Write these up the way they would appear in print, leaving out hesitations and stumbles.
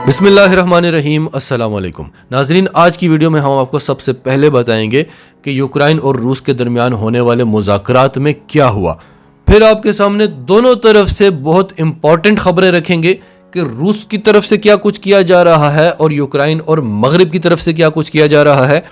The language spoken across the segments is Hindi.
बिस्मिल्लाहिर्रहमानिर्रहीम अस्सलाम वालेकुम नाजरीन, आज की वीडियो में हम आपको सबसे पहले बताएंगे कि यूक्रेन और रूस के दरमियान होने वाले मुज़ाकरात में क्या हुआ। फिर आपके सामने दोनों तरफ से बहुत इंपॉर्टेंट खबरें रखेंगे कि रूस की तरफ से क्या कुछ किया जा रहा है और यूक्रेन और मगरिब की तरफ से क्या कुछ किया जा रहा है।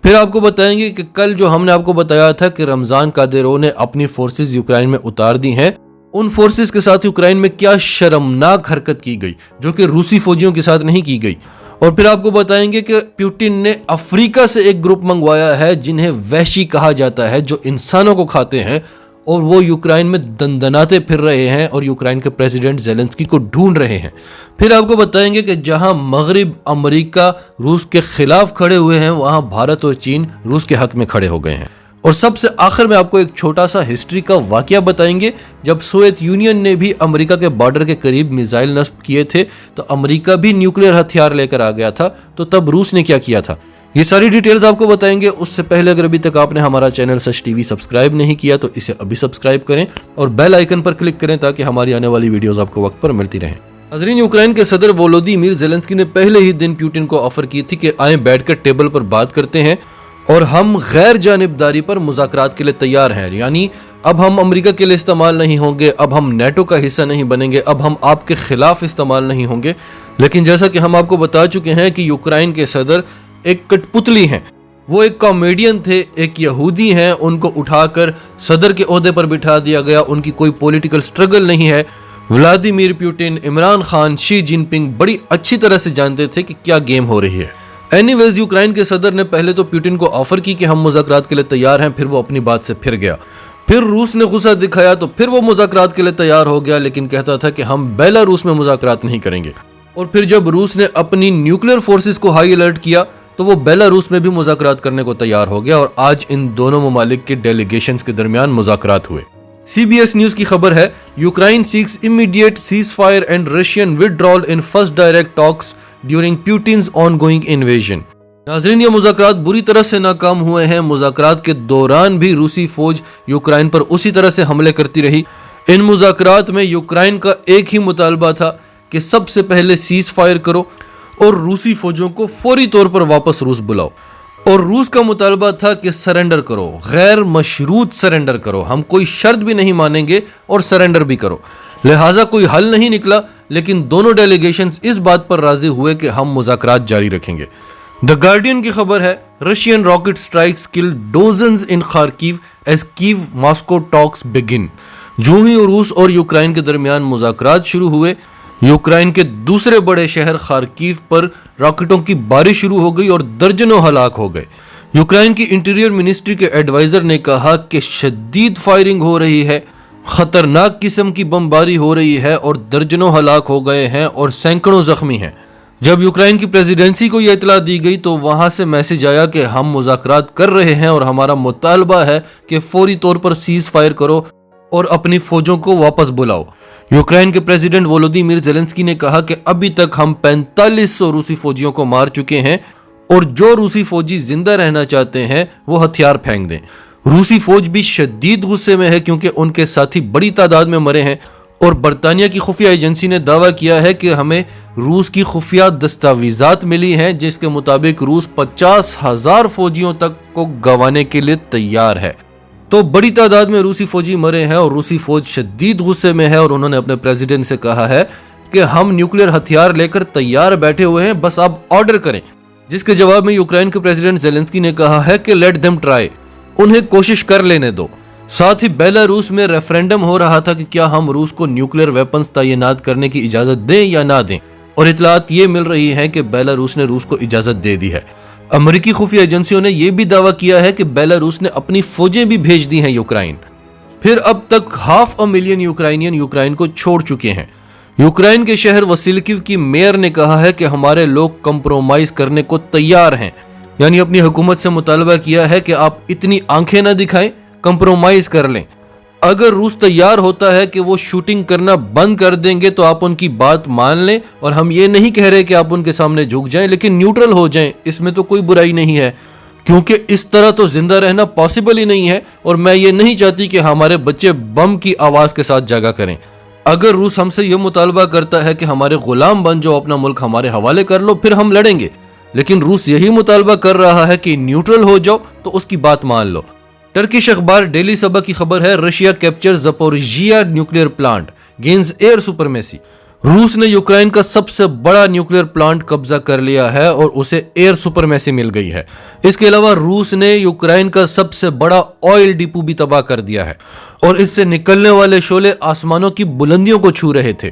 फिर आपको बताएंगे कि कल जो हमने आपको बताया था कि रमज़ान कादिरों ने अपनी फोर्सेस यूक्रेन में उतार दी हैं, उन फोर्सेस के साथ यूक्रेन में क्या शर्मनाक हरकत की गई जो कि रूसी फौजियों के साथ नहीं की गई। और फिर आपको बताएंगे कि पुतिन ने अफ्रीका से एक ग्रुप मंगवाया है जिन्हें वहशी कहा जाता है, जो इंसानों को खाते हैं, और वो यूक्रेन में दंदनाते फिर रहे हैं और यूक्रेन के प्रेसिडेंट ज़ेलेंस्की को ढूंढ रहे हैं। फिर आपको बताएंगे कि जहां मगरिब अमेरिका रूस के खिलाफ खड़े हुए हैं, वहां भारत और चीन रूस के हक में खड़े हो गए हैं। और सबसे आखिर में आपको एक छोटा सा हिस्ट्री का वाकया बताएंगे। जब सोवियत यूनियन ने भी अमेरिका के बॉर्डर के करीब मिसाइल नस्ब किए थे तो अमेरिका भी न्यूक्लियर हथियार लेकर आ गया था, तो तब रूस ने क्या किया था, ये सारी डिटेल्स आपको बताएंगे। उससे पहले अगर अभी तक आपने हमारा चैनल सच टीवी सब्सक्राइब नहीं किया तो इसे अभी सब्सक्राइब करें और बेल आइकन पर क्लिक करें ताकि हमारी आने वाली वीडियोस आपको वक्त पर मिलती रहें। नाज़रीन, यूक्रेन के सदर वोलोदिमीर ज़ेलेंस्की ने पहले ही दिन पुतिन को ऑफर की थी कि आए बैठकर टेबल पर बात करते हैं और हम गैर जानिबदारी पर मुज़ाकरात के लिए तैयार हैं। यानी अब हम अमेरिका के लिए इस्तेमाल नहीं होंगे, अब हम नेटो का हिस्सा नहीं बनेंगे, अब हम आपके खिलाफ इस्तेमाल नहीं होंगे। लेकिन जैसा कि हम आपको बता चुके हैं कि यूक्रेन के सदर एक कठपुतली हैं, वो एक कॉमेडियन थे, एक यहूदी हैं, उनको उठाकर सदर के ओहदे पर बिठा दिया गया। उनकी कोई पॉलिटिकल स्ट्रगल नहीं है। Vladimir Putin, Imran Khan, Xi Jinping बड़ी अच्छी तरह से जानते थे कि क्या गेम हो रही है। एनीवेज, यूक्रेन के सदर ने पहले तो पुतिन को ऑफर की कि हम मुज़ाकरात के लिए तैयार हैं, फिर वो अपनी बात से फिर गया। फिर रूस ने गुस्सा दिखाया तो फिर वो मुज़ाकरात के लिए तैयार हो गया, लेकिन कहता था कि हम बेलारूस में मुज़ाकरात नहीं करेंगे। और फिर जब रूस ने अपनी न्यूक्लियर फोर्सेस को हाई अलर्ट किया तो वो बेलारूस में भी मुज़ाकरात करने को तैयार हो गया और आज इन दोनों ममालिक के डेलीगेशंस के दरमियान मुज़ाकरात हुए। CBS न्यूज की खबर है, Ukraine seeks immediate cease fire and Russian withdrawal in first direct talks during Putin's ongoing invasion. नाज़रीन, ये मुज़ाकरात बुरी तरह से नाकाम हुए हैं। मुज़ाकरात के दौरान भी रूसी फौज यूक्रेन पर उसी तरह से हमले करती रही। इन मुज़ाकरात में यूक्रेन का एक ही मुतालबा था कि सबसे पहले सीज फायर करो और रूसी फौजों को फौरी तौर पर वापस रूस बुलाओ। और रूस का मुतालबा था कि सरेंडर करो, गैर मशरूत सरेंडर करो, हम कोई शर्त भी नहीं मानेंगे और सरेंडर भी करो। लिहाजा कोई हल नहीं निकला, लेकिन दोनों डेलीगेशंस इस बात पर राजी हुए कि हम मुज़ाकरात जारी रखेंगे। द गार्डियन की खबर है, Russian rocket strikes killed dozens in Kharkiv as Kyiv Moscow talks begin. जो ही रूस और यूक्रेन के दरमियान मुज़ाकरात शुरू हुए, यूक्रेन के दूसरे बड़े शहर खार्किव पर रॉकेटों की बारिश शुरू हो गई और दर्जनों हलाक हो गए। यूक्रेन की इंटीरियर मिनिस्ट्री के एडवाइजर ने कहा कि शदीद फायरिंग हो रही है, खतरनाक किस्म की बमबारी हो रही है और दर्जनों हलाक हो गए हैं और सैकड़ों जख्मी हैं। जब यूक्रेन की प्रेसिडेंसी को यह इतला दी गई तो वहां से मैसेज आया कि हम मुज़ाकरात कर रहे हैं और हमारा मुतालबा है कि फौरी तौर पर सीज फायर करो और अपनी फौजों को वापस बुलाओ। यूक्रेन के प्रेसिडेंट वोलोदिमीर ज़ेलेंस्की ने कहा कि अभी तक हम 4500 रूसी फौजियों को मार चुके हैं और जो रूसी फौजी जिंदा रहना चाहते हैं वो हथियार फेंक दें। रूसी फौज भी शदीद गुस्से में है क्योंकि उनके साथी बड़ी तादाद में मरे हैं और बरतानिया की खुफिया एजेंसी ने दावा किया है कि हमें रूस की खुफिया दस्तावेजात मिली हैं जिसके मुताबिक रूस 50,000 फौजियों तक को गंवाने के लिए तैयार है। तो बड़ी तादाद में रूसी फौजी मरे हैं और रूसी फौज शदीद गुस्से में है और उन्होंने अपने प्रेसिडेंट से कहा है कि हम न्यूक्लियर हथियार लेकर तैयार बैठे हुए हैं, बस आप ऑर्डर करें। जिसके जवाब में यूक्रेन के प्रेसिडेंट ज़ेलेंस्की ने कहा है कि लेट देम ट्राई, उन्हें कोशिश कर लेने दो। साथ ही बेलारूस में रेफरेंडम हो रहा था कि क्या हम रूस को न्यूक्लियर वेपन्स तैनात करने की इजाजत दें या ना दें, और इतलात ये मिल रही है कि बेलारूस ने रूस को इजाजत दे दी है। अमेरिकी खुफिया एजेंसियों ने यह भी दावा किया है कि बेलारूस ने अपनी फौजें भी भेज दी हैं यूक्रेन। फिर अब तक 500,000 यूक्रेनियन यूक्रेन को छोड़ चुके हैं। यूक्रेन के शहर वसिल्किव की मेयर ने कहा है कि हमारे लोग कंप्रोमाइज करने को तैयार हैं, यानी अपनी हुकूमत से मुतालबा किया है कि आप इतनी आंखें ना दिखाएं, कंप्रोमाइज कर लें। अगर रूस तैयार होता है कि वो शूटिंग करना बंद कर देंगे तो आप उनकी बात मान लें, और हम ये नहीं कह रहे कि आप उनके सामने झुक जाएं, लेकिन न्यूट्रल हो जाएं, इसमें तो कोई बुराई नहीं है, क्योंकि इस तरह तो जिंदा रहना पॉसिबल ही नहीं है और मैं ये नहीं चाहती कि हमारे बच्चे बम की आवाज के साथ जागा करें। अगर रूस हमसे यह मुतालबा करता है कि हमारे गुलाम बन जाओ, अपना मुल्क हमारे हवाले कर लो, फिर हम लड़ेंगे। लेकिन रूस यही मुतालबा कर रहा है कि न्यूट्रल हो जाओ, तो उसकी बात मान लो। टर्किश अखबार डेली सबा की खबर है, Russia capture Zaporizhzhia nuclear plant, gains air supremacy. रूस ने यूक्रेन का सबसे बड़ा न्यूक्लियर प्लांट कब्जा कर लिया है और उसे एयर सुपरमेसी मिल गई है। इसके अलावा रूस ने यूक्रेन का सबसे बड़ा ऑयल डिपो भी तबाह कर दिया है और इससे निकलने वाले शोले आसमानों की बुलंदियों को छू रहे थे।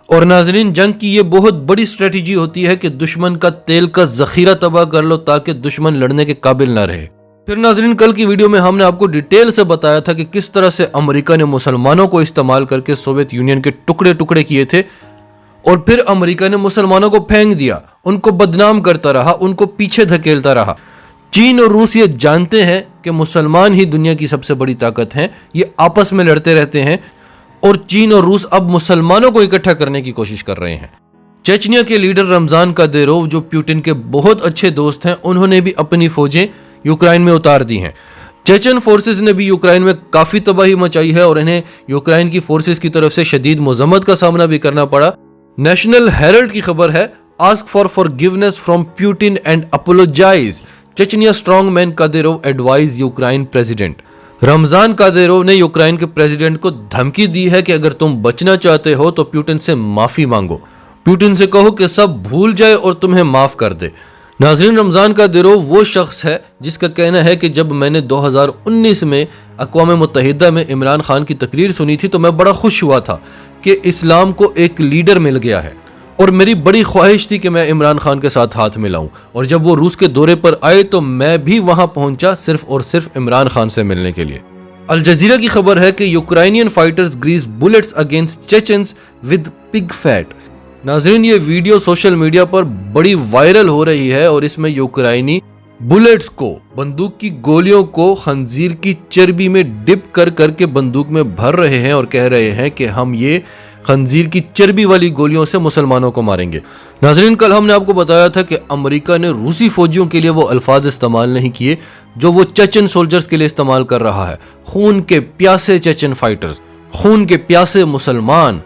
और नाजरीन, जंग की ये बहुत बड़ी स्ट्रेटेजी होती है कि दुश्मन का तेल का जखीरा तबाह कर लो ताकि दुश्मन लड़ने के काबिल ना रहे। फिर नाजरीन, कल की वीडियो में हमने आपको डिटेल से बताया था कि किस तरह से अमेरिका ने मुसलमानों को इस्तेमाल करके सोवियत यूनियन के टुकड़े टुकड़े किए थे और फिर अमेरिका ने मुसलमानों को फेंक दिया, उनको बदनाम करता रहा, उनको पीछे धकेलता रहा। चीन और रूस ये जानते हैं कि मुसलमान ही दुनिया की सबसे बड़ी ताकत हैं, ये आपस में लड़ते रहते हैं और चीन और रूस अब मुसलमानों को इकट्ठा करने की कोशिश कर रहे हैं। चेचनिया के लीडर रमजान कादिरोव, जो पुतिन के बहुत अच्छे दोस्त हैं, उन्होंने भी अपनी फौजें यूक्रेन में उतार दी हैं। चेचन फोर्सेस ने भी यूक्रेन में काफी तबाही मचाई है और इन्हें यूक्रेन की फोर्सेस की तरफ से शदीद मुज़म्मत का सामना भी करना पड़ा। नेशनल हेरल्ड की खबर है, ask for forgiveness from Putin and apologise, Chechnya strong man Kadyrov advise Ukraine president. Ramzan Kadyrov ने यूक्रेन के प्रेसिडेंट को धमकी दी है कि अगर तुम बचना चाहते हो तो पुतिन से माफी मांगो, पुतिन से कहो कि सब भूल जाए और तुम्हें माफ कर दे। नाज़रीन, रमजान कादिरोव वो शख्स है जिसका कहना है कि जब मैंने 2019 में अक़वाम मुत्तहिदा में इमरान खान की तकरीर सुनी थी तो मैं बड़ा खुश हुआ था कि इस्लाम को एक लीडर मिल गया है और मेरी बड़ी ख्वाहिश थी कि मैं इमरान खान के साथ हाथ मिलाऊं। और जब वो रूस के दौरे पर आए तो मैं भी वहां पहुंचा सिर्फ और सिर्फ इमरान खान से मिलने के लिए। अल जजीरा की खबर है कि Ukrainian fighters grease bullets against Chechens with pig fat. नाजरीन, ये वीडियो सोशल मीडिया पर बड़ी वायरल हो रही है और इसमें यूक्राइनी बुलेट्स को, बंदूक की गोलियों को खंजीर की चर्बी में डिप कर करके बंदूक में भर रहे हैं और कह रहे हैं कि हम ये खंजीर की चर्बी वाली गोलियों से मुसलमानों को मारेंगे। नाजरीन, कल हमने आपको बताया था कि अमेरिका ने रूसी फौजियों के लिए वो अल्फाज इस्तेमाल नहीं किए जो वो चेचन सोल्जर्स के लिए इस्तेमाल कर रहा है। खून के प्यासे चेचन फाइटर्स, खून के प्यासे मुसलमान।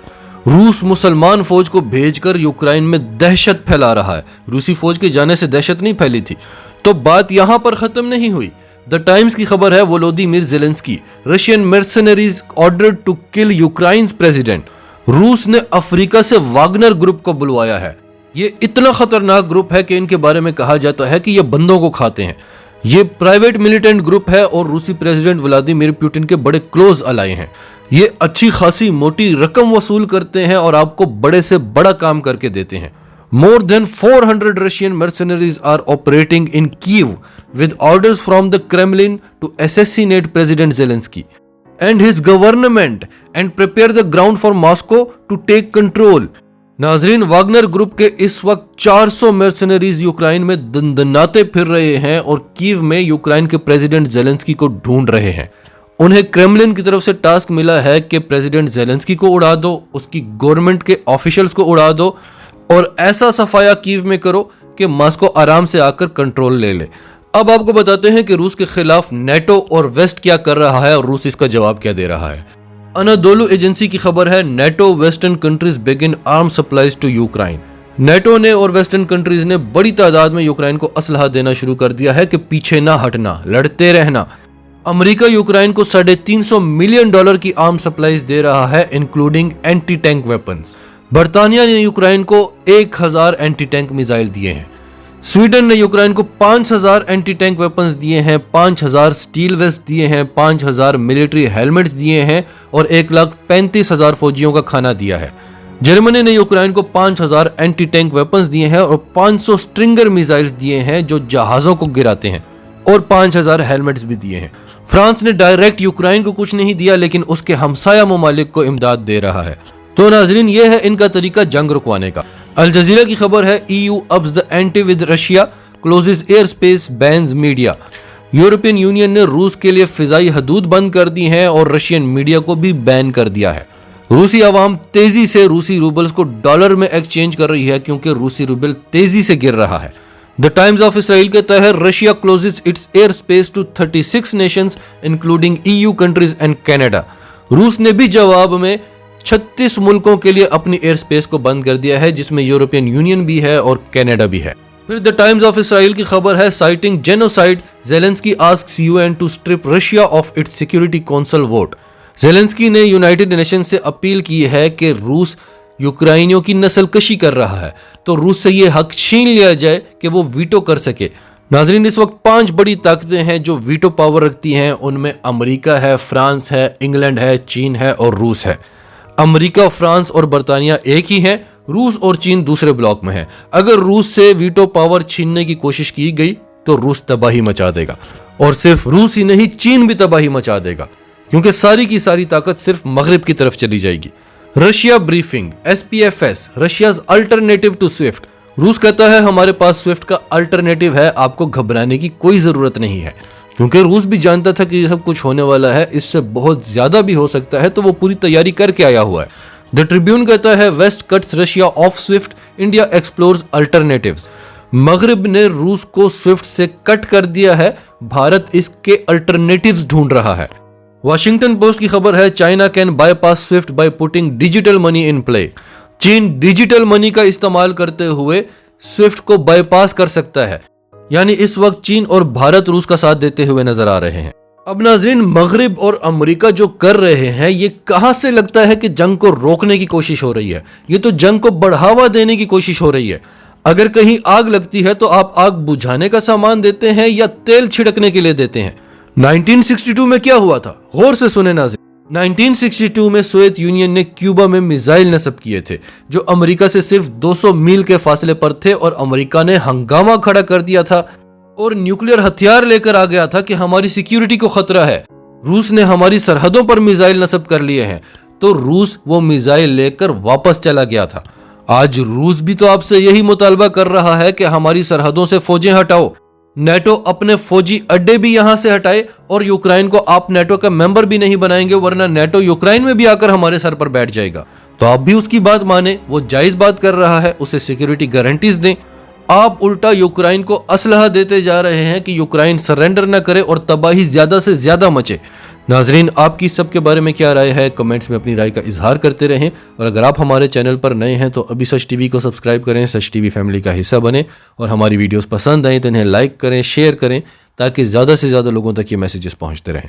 रूस मुसलमान फौज को भेजकर यूक्रेन में दहशत फैला रहा है। रूसी फौज के जाने से दहशत नहीं फैली थी। तो बात यहां पर खत्म नहीं हुई। द टाइम्स की खबर है, Volodymyr Zelensky, Russian mercenaries ordered to kill Ukraine's president. रूस ने अफ्रीका से वागनर ग्रुप को बुलवाया है। ये इतना खतरनाक ग्रुप है कि इनके बारे में कहा जाता है कि ये बंदों को खाते हैं। ये प्राइवेट मिलिटेंट ग्रुप है और रूसी प्रेसिडेंट व्लादिमीर पुतिन के बड़े क्लोज अलाय हैं। ये अच्छी खासी मोटी रकम वसूल करते हैं और आपको बड़े से बड़ा काम करके देते हैं। More than 400 Russian mercenaries are operating in Kyiv with orders from the Kremlin to assassinate President Zelensky and his government and prepare the ground for Moscow to take control. नाजरीन, वागनर ग्रुप के इस वक्त 400 मर्सनरीज यूक्रेन में दंदनाते फिर रहे हैं और कीव में यूक्रेन के प्रेसिडेंट जेलेंस्की को ढूंढ रहे हैं। उन्हें क्रेमलिन की तरफ से टास्क मिला है कि प्रेसिडेंट जेलेंस्की को उड़ा दो, उसकी गवर्नमेंट के ऑफिशियल्स को उड़ा दो और ऐसा सफाया कीव में करो कि मॉस्को आराम से आकर कंट्रोल ले ले। अब आपको बताते हैं कि रूस के खिलाफ नेटो और वेस्ट क्या कर रहा है और रूस इसका जवाब क्या दे रहा है। अनादोलू एजेंसी की खबर है, NATO western countries begin arm supplies to Ukraine. NATO ने और वेस्टर्न कंट्रीज ने बड़ी तादाद में यूक्रेन को असलहा देना शुरू कर दिया है कि पीछे ना हटना, लड़ते रहना। अमेरिका यूक्रेन को $350 मिलियन की आर्म सप्लाईज दे रहा है, इंक्लूडिंग एंटी टैंक वेपन्स। बर्तानिया ने यूक्रेन को 1000 एंटी टैंक मिसाइल दिए हैं। स्वीडन ने यूक्रेन को 5000 एंटी टैंक वेपन्स दिए हैं, 5000 स्टील वेस्ट दिए हैं, 5000 मिलिट्री हेलमेट्स दिए हैं और 1,35,000 फौजियों का खाना दिया है। जर्मनी ने यूक्रेन को 5000 एंटी टैंक वेपन्स दिए हैं और 500 स्ट्रिंगर मिसाइल्स दिए हैं जो जहाजों को गिराते हैं और 5000 हेलमेट्स भी दिए हैं। फ्रांस ने डायरेक्ट यूक्रेन को कुछ नहीं दिया लेकिन उसके हमसाया ममालिक को इमदाद दे रहा है। तो नाजरीन, ये है इनका तरीका जंग रुकवाने का। अल जजीरा की खबर है, EU ups the ante with Russia, closes airspace, bans media। European union ने रूस के लिए फिजाई हदूद बंद कर दी हैं और रशियन मीडिया को भी बैन कर दिया है। रूसी आवाम तेजी से रूसी रूबल्स को डॉलर में एक्सचेंज कर रही है क्योंकि रूसी रूबल तेजी से गिर रहा है। द टाइम्स ऑफ इसराइल कहता है, Russia closes its air space to 36 nations including EU countries and Canada. रूस ने भी जवाब में 36 मुल्कों के लिए अपनी एयर स्पेस को बंद कर दिया है, जिसमें यूरोपियन यूनियन भी है और कनाडा भी है। फिर द टाइम्स ऑफ इसराइल की खबर है, citing genocide, Zelensky asks UN to strip Russia of its security council vote. Zelensky ने यूनाइटेड नेशन से अपील की है कि रूस यूक्राइनियों की नस्लकशी कर रहा है, तो रूस से यह हक छीन लिया जाए कि वो वीटो कर सके। नाजरीन, इस वक्त 5 बड़ी ताकतें हैं जो वीटो पावर रखती हैं। उनमें अमेरिका है, फ्रांस है, इंग्लैंड है, चीन है और रूस है। अमेरिका, फ्रांस और बर्तानिया एक ही हैं, रूस और चीन दूसरे ब्लॉक में है। अगर रूस से वीटो पावर छीनने की कोशिश की गई तो रूस तबाही मचा देगा, और सिर्फ रूस ही नहीं, चीन भी तबाही मचा देगा, क्योंकि सारी की सारी ताकत सिर्फ मगरिब की तरफ चली जाएगी। Russia briefing, SPFS, Russia's alternative to SWIFT. रूस कहता है हमारे पास स्विफ्ट का अल्टरनेटिव है, आपको घबराने की कोई जरूरत नहीं है, क्योंकि रूस भी जानता था कि ये सब कुछ होने वाला है, इससे बहुत ज्यादा भी हो सकता है, तो वो पूरी तैयारी करके आया हुआ है। द ट्रिब्यून कहता है West cuts Russia off SWIFT, India explores alternatives. मगरिब ने रूस को स्विफ्ट से कट कर दिया है, भारत इसके अल्टरनेटिव्स ढूंढ रहा है। वाशिंगटन पोस्ट की खबर है, China can bypass Swift by putting digital money in play. चीन डिजिटल मनी का इस्तेमाल करते हुए स्विफ्ट को बाईपास कर सकता है। यानी इस वक्त चीन और भारत रूस का साथ देते हुए नजर आ रहे हैं। अब नाज़रीन, मगरिब और अमेरिका जो कर रहे हैं, ये कहां से लगता है कि जंग को रोकने की कोशिश हो रही है? ये तो जंग को बढ़ावा देने की कोशिश हो रही है। अगर कहीं आग लगती है तो आप आग बुझाने का सामान देते हैं या तेल छिड़कने के लिए देते हैं? 1962 में क्या हुआ था? गौर से सुने नाज़रीन। 1962 में सोवियत यूनियन ने क्यूबा में मिसाइल नस्ब किए थे, जो अमेरिका से सिर्फ 200 मील के फासले पर थे, और अमेरिका ने हंगामा खड़ा कर दिया था और न्यूक्लियर हथियार लेकर आ गया था कि हमारी सिक्योरिटी को खतरा है। रूस ने हमारी सरहदों पर मिसाइल नस्ब कर लिए हैं, तो रूस वो मिसाइल लेकर वापस चला गया था। आज रूस भी तो आपसे यही मुतालबा कर रहा है कि हमारी सरहदों से फौजें हटाओ, नेटो अपने फौजी अड्डे भी यहां से हटाए, और यूक्रेन को आप नेटो का मेंबर भी नहीं बनाएंगे, वरना नेटो यूक्रेन में भी आकर हमारे सर पर बैठ जाएगा। तो आप भी उसकी बात माने, वो जायज बात कर रहा है, उसे सिक्योरिटी गारंटीज दें। आप उल्टा यूक्रेन को असलहा देते जा रहे हैं कि यूक्रेन सरेंडर न करे और तबाही ज्यादा से ज्यादा मचे। नाजरीन, आपकी सबके बारे में क्या राय है? कमेंट्स में अपनी राय का इजहार करते रहें, और अगर आप हमारे चैनल पर नए हैं तो अभी सच टीवी को सब्सक्राइब करें, सच टीवी फैमिली का हिस्सा बने, और हमारी वीडियोस पसंद आए तो इन्हें लाइक करें, शेयर करें, ताकि ज़्यादा से ज़्यादा लोगों तक ये मैसेजेस पहुंचते रहें।